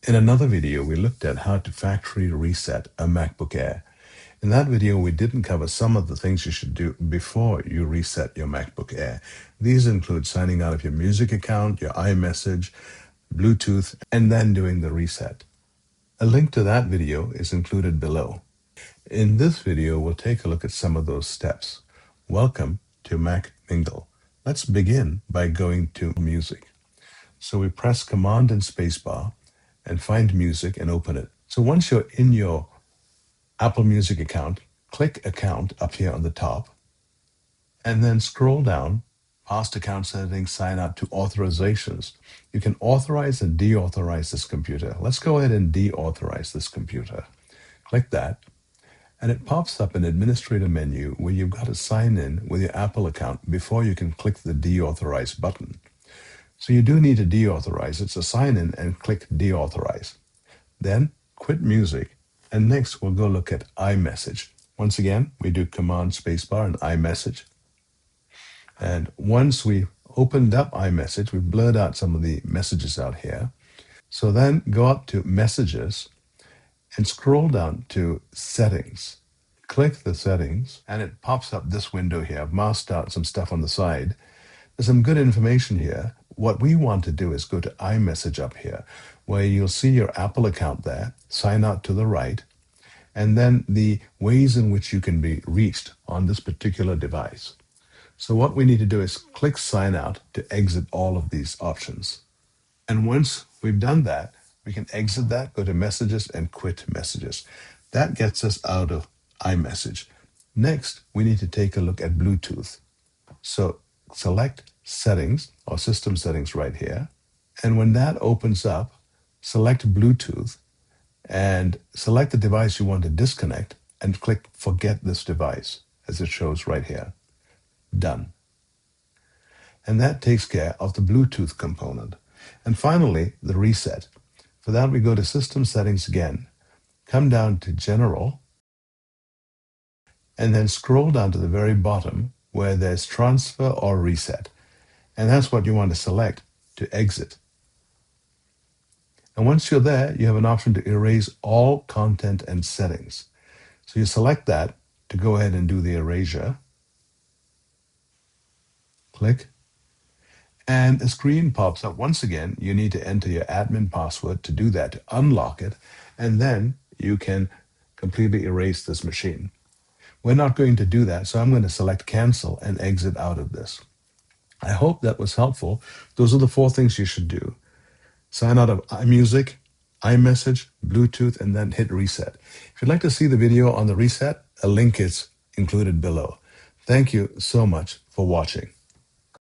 In another video, we looked at how to factory reset a MacBook Air. In that video, we didn't cover some of the things you should do before you reset your MacBook Air. These include signing out of your music account, your iMessage, Bluetooth, and then doing the reset. A link to that video is included below. In this video, we'll take a look at some of those steps. Welcome to MacMingle. Let's begin by going to Music. So we press Command and Spacebar and find Music and open it. So once you're in your Apple Music account, click Account up here on the top, and then scroll down past Account Settings, Sign Out to Authorizations. You can authorize and deauthorize this computer. Let's go ahead and deauthorize this computer. Click that, and it pops up an administrator menu where you've got to sign in with your Apple account before you can click the Deauthorize button. So you do need to deauthorize it, so sign in and click Deauthorize. Then quit Music, and next we'll go look at iMessage. Once again, we do Command Spacebar and iMessage. And once we've opened up iMessage, we've blurred out some of the messages out here. So then go up to Messages and scroll down to Settings. Click the Settings, and it pops up this window here. I've masked out some stuff on the side. There's some good information here. What we want to do is go to iMessage up here, where you'll see your Apple account there, sign out to the right, and then the ways in which you can be reached on this particular device. So what we need to do is click Sign Out to exit all of these options. And once we've done that, we can exit that, go to Messages, and quit Messages. That gets us out of iMessage. Next, we need to take a look at Bluetooth. So select Settings or System Settings right here. And when that opens up, select Bluetooth and select the device you want to disconnect and click Forget this device, as it shows right here. Done. And that takes care of the Bluetooth component. And finally, the reset. For that, we go to System Settings again, come down to General, and then scroll down to the very bottom where there's Transfer or Reset. And that's what you want to select to exit. And once you're there, you have an option to erase all content and settings. So you select that to go ahead and do the erasure. Click. And a screen pops up. Once again, you need to enter your admin password to do that, to unlock it, and then you can completely erase this machine. We're not going to do that, so I'm going to select Cancel and exit out of this. I hope that was helpful. Those are the 4 things you should do. Sign out of iMusic, iMessage, Bluetooth, and then hit Reset. If you'd like to see the video on the reset, a link is included below. Thank you so much for watching.